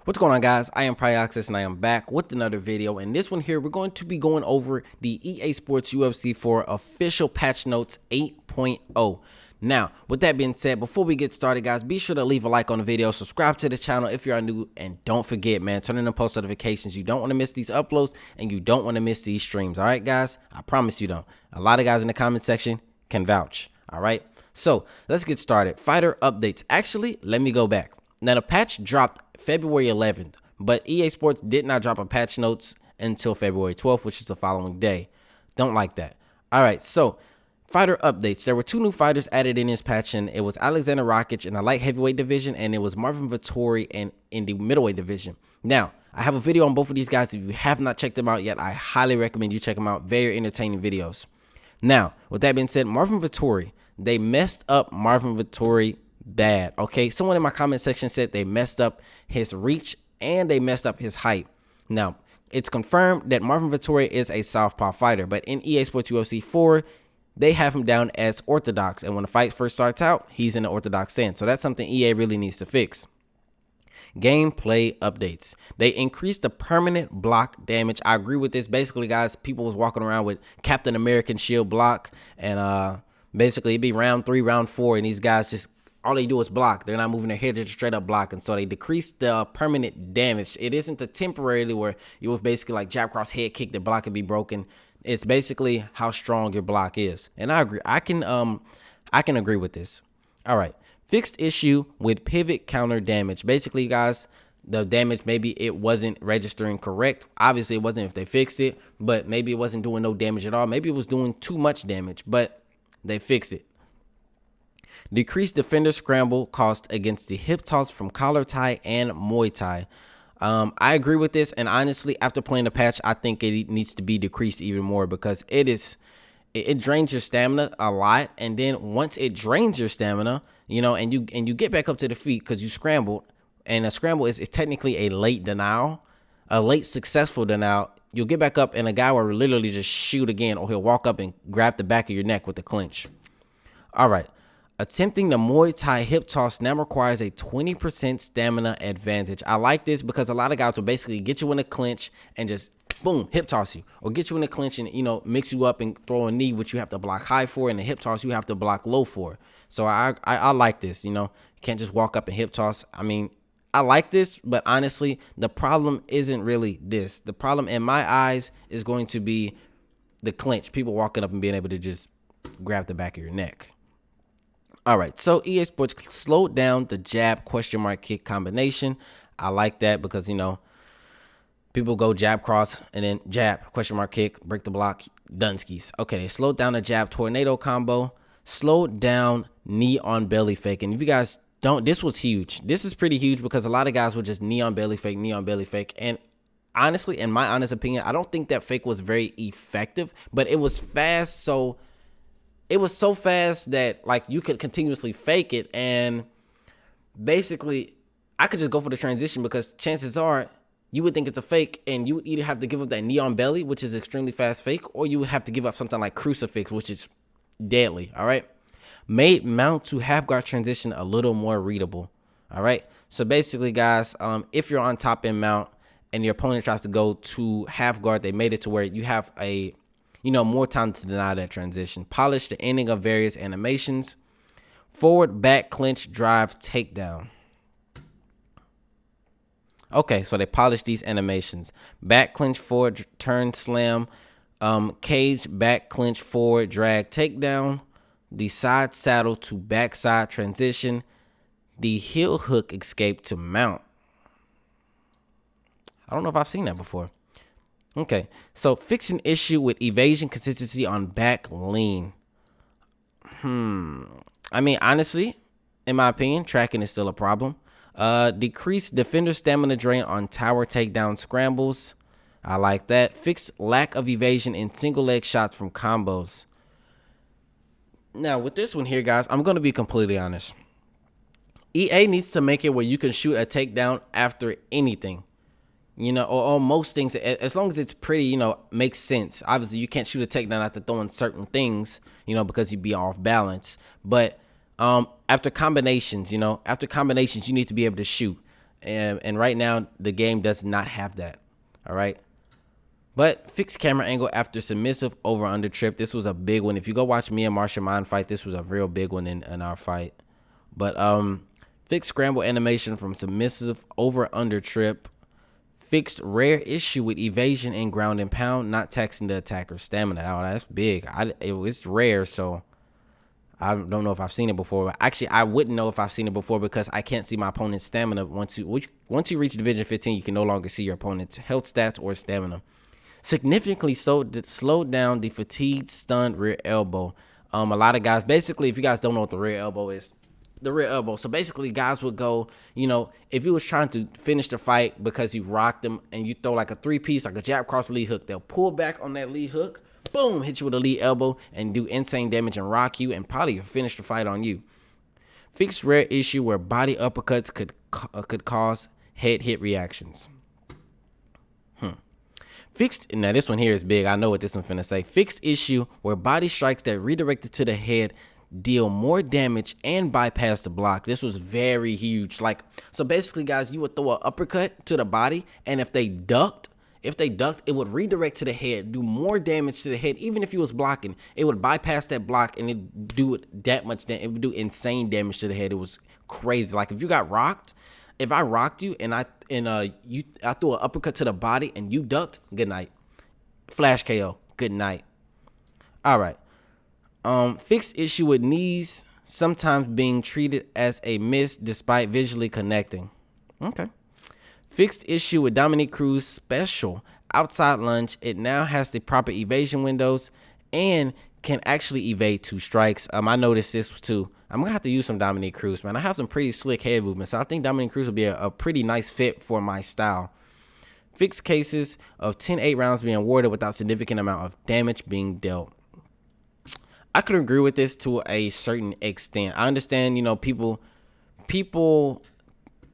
What's going on, guys? I am Pryoxis and I am back with another video. In this one here, we're going to be going over the EA Sports UFC 4 official patch notes 8.0. Now, with that being said, before we get started, guys, be sure to leave a like on the video, subscribe to the channel if you are new, and don't forget, man, turn on the post notifications. You don't want to miss these uploads and you don't want to miss these streams. All right, guys? I promise you don't. A lot of guys in the comment section can vouch. All right? So let's get started. Fighter updates. Actually, let me go back. Now, the patch dropped February 11th, but EA Sports did not drop a patch notes until February 12th, which is the following day. Don't like that. All right, so fighter updates. There were two new fighters added in this patch, and it was Alexander Rakic in the light heavyweight division, and it was Marvin Vittori in the middleweight division. Now, I have a video on both of these guys. If you have not checked them out yet, I highly recommend you check them out. Very entertaining videos. Now, with that being said, Marvin Vittori, they messed up Marvin Vittori bad. Okay, someone in my comment section said they messed up his reach and they messed up his height. Now, it's confirmed that Marvin Vittori is a southpaw fighter, but in EA Sports UFC 4, they have him down as orthodox, and when the fight first starts out, he's in the orthodox stance. So that's something EA really needs to fix. Gameplay updates. They increased the permanent block damage. I agree with this. Basically, guys, people was walking around with Captain American shield block, and basically it'd be round 3, round 4, and these guys just all they do is block. They're not moving their head, just straight up block. And so they decrease the permanent damage. It isn't the temporarily where you was basically like jab cross head kick, the block could be broken. It's basically how strong your block is. And I agree. I can agree with this. All right. Fixed issue with pivot counter damage. Basically, guys, the damage, maybe it wasn't registering correct. Obviously, it wasn't if they fixed it, but maybe it wasn't doing no damage at all. Maybe it was doing too much damage, but they fixed it. Decreased defender scramble cost against the hip toss from collar tie and Muay Thai. I agree with this, and honestly, after playing the patch, I think it needs to be decreased even more because it drains your stamina a lot, and then once it drains your stamina, you know, and you get back up to the feet because you scrambled, and a scramble is technically a late denial, a late successful denial. You'll get back up, and a guy will literally just shoot again, or he'll walk up and grab the back of your neck with the clinch. All right. Attempting the Muay Thai hip toss now requires a 20% stamina advantage. I like this because a lot of guys will basically get you in a clinch and just, boom, hip toss you. Or get you in a clinch and, you know, mix you up and throw a knee, which you have to block high for, and the hip toss you have to block low for. So I like this, you know. You can't just walk up and hip toss. I mean, I like this, but honestly, the problem isn't really this. The problem in my eyes is going to be the clinch. People walking up and being able to just grab the back of your neck. All right, so EA Sports slowed down the jab question mark kick combination. I like that because, you know, people go jab cross and then jab question mark kick, break the block, Dunskies. Okay, they slowed down the jab tornado combo, slowed down knee on belly fake. And if you guys don't, this was huge. This is pretty huge because a lot of guys would just knee on belly fake, knee on belly fake. And honestly, in my honest opinion, I don't think that fake was very effective, but it was fast, so it was so fast that like you could continuously fake it, and basically I could just go for the transition because chances are you would think it's a fake, and you would either have to give up that knee on belly, which is extremely fast fake, or you would have to give up something like crucifix, which is deadly. All right, made mount to half guard transition a little more readable. All right, so basically, guys, if you're on top in mount and your opponent tries to go to half guard, they made it to where you have a, you know, more time to deny that transition. Polish the ending of various animations. Forward, back, clinch, drive, takedown. Okay, so they polished these animations. Back, clinch, forward, turn, slam. Cage, back, clinch, forward, drag, takedown. The side saddle to backside transition. The heel hook escape to mount. I don't know if I've seen that before. Okay, so fixing issue with evasion consistency on back lean. I mean, honestly, in my opinion, tracking is still a problem. Decrease defender stamina drain on tower takedown scrambles. I like that. Fix lack of evasion in single leg shots from combos. Now, with this one here, guys, I'm going to be completely honest. EA needs to make it where you can shoot a takedown after anything. You know, or most things, as long as it's pretty, you know, makes sense. Obviously, you can't shoot a takedown after throwing certain things, you know, because you'd be off balance. But after combinations, you know, you need to be able to shoot. And right now the game does not have that. All right. But fixed camera angle after submissive over under trip. This was a big one. If you go watch me and Marsha Mind fight, this was a real big one in our fight. But fixed scramble animation from submissive over under trip. Fixed rare issue with evasion and ground and pound, not taxing the attacker's stamina. Oh, that's big. It's rare, so I don't know if I've seen it before. But actually, I wouldn't know if I've seen it before because I can't see my opponent's stamina. Once you reach Division 15, you can no longer see your opponent's health stats or stamina. Significantly slowed down the fatigued, stunned rear elbow. A lot of guys, basically, if you guys don't know what the rear elbow is, so basically guys would go, if he was trying to finish the fight because you rocked them and you throw like a 3-piece, like a jab cross lead hook, they'll pull back on that lead hook, boom, hit you with a lead elbow and do insane damage and rock you and probably finish the fight on you. Fixed rare issue where body uppercuts could cause head hit reactions. Fixed, now this one here is big. I know what this one's finna say. Fixed issue where body strikes that redirected to the head deal more damage and bypass the block. This was very huge. So basically, guys, you would throw an uppercut to the body, and if they ducked, it would redirect to the head, do more damage to the head. Even if you was blocking, it would bypass that block and it do it that much. It would do insane damage to the head. It was crazy. Like if you got rocked. If I rocked you and I threw an uppercut to the body and you ducked, good night. Flash KO, good night. All right. Fixed issue with knees sometimes being treated as a miss despite visually connecting. Okay. Fixed issue with Dominique Cruz's special outside lunge. It now has the proper evasion windows and can actually evade 2 strikes. I noticed this too. I'm gonna have to use some Dominique Cruz, man. I have some pretty slick head movements, so I think Dominique Cruz will be a pretty nice fit for my style. Fixed cases of 10-8 rounds being awarded without significant amount of damage being dealt. I could agree with this to a certain extent. I understand, people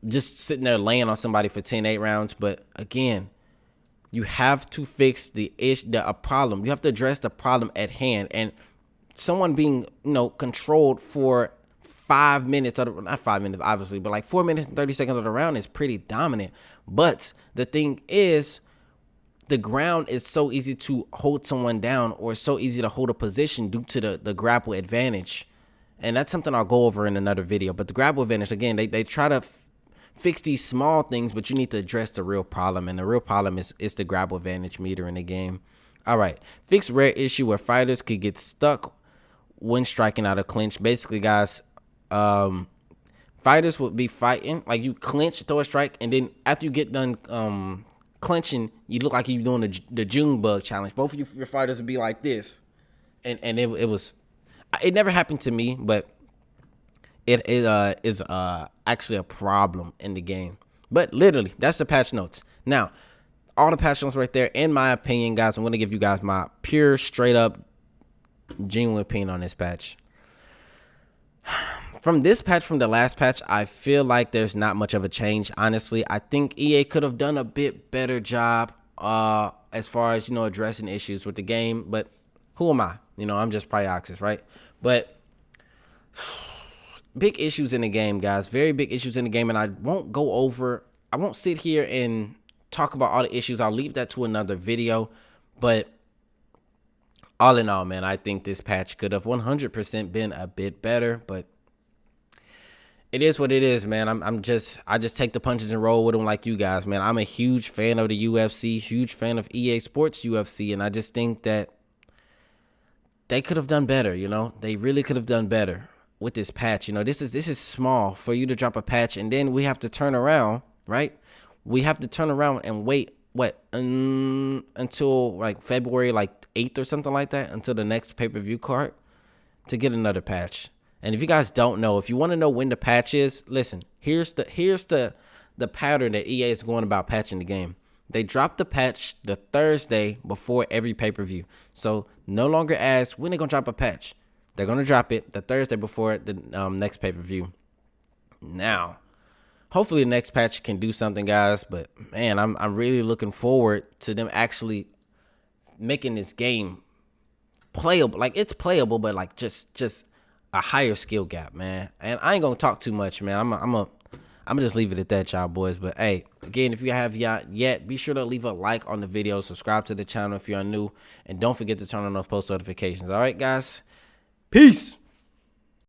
just sitting there laying on somebody for 10-8 rounds, but again, you have to fix the problem. You have to address the problem at hand. And someone being, controlled for 5 minutes, not 5 minutes, obviously, but like 4 minutes and 30 seconds of the round is pretty dominant. But the thing is, the ground is so easy to hold someone down or so easy to hold a position due to the grapple advantage. And that's something I'll go over in another video. But the grapple advantage, again, they try to fix these small things, but you need to address the real problem. And the real problem is the grapple advantage meter in the game. All right. Fixed rare issue where fighters could get stuck when striking out of clinch. Basically, guys, fighters would be fighting, like you clinch, throw a strike, and then after you get done clinching, you look like you're doing the June bug challenge. Both of your fighters would be like this. And it never happened to me, but it is actually a problem in the game. But literally, that's the patch notes. Now, all the patch notes right there, in my opinion, guys, I'm going to give you guys my pure, straight up, genuine opinion on this patch. From this patch, from the last patch, I feel like there's not much of a change. Honestly, I think EA could have done a bit better job as far as, addressing issues with the game. But who am I? I'm just Pryoxis, right? But big issues in the game, guys. Very big issues in the game. And I won't sit here and talk about all the issues. I'll leave that to another video. But all in all, man, I think this patch could have 100% been a bit better, but it is what it is, man. I just take the punches and roll with them like you guys, man. I'm a huge fan of the UFC, huge fan of EA Sports UFC, and I just think that they could have done better, They really could have done better with this patch. This is small for you to drop a patch, and then we have to turn around, right? We have to turn around and wait until like February 8th or something like that, until the next pay-per-view card to get another patch. And if you guys don't know, if you want to know when the patch is, listen, here's the pattern that EA is going about patching the game. They drop the patch the Thursday before every pay-per-view. So no longer ask when they're going to drop a patch. They're going to drop it the Thursday before the next pay-per-view. Now, hopefully the next patch can do something, guys. But, man, I'm really looking forward to them actually making this game playable. Like, it's playable, but, like, just a higher skill gap, man. And I ain't going to talk too much, man. I'm I'm gonna just leave it at that, y'all boys. But hey, again, if you have yet, be sure to leave a like on the video, subscribe to the channel if you're new, and don't forget to turn on those post notifications. All right, guys, peace.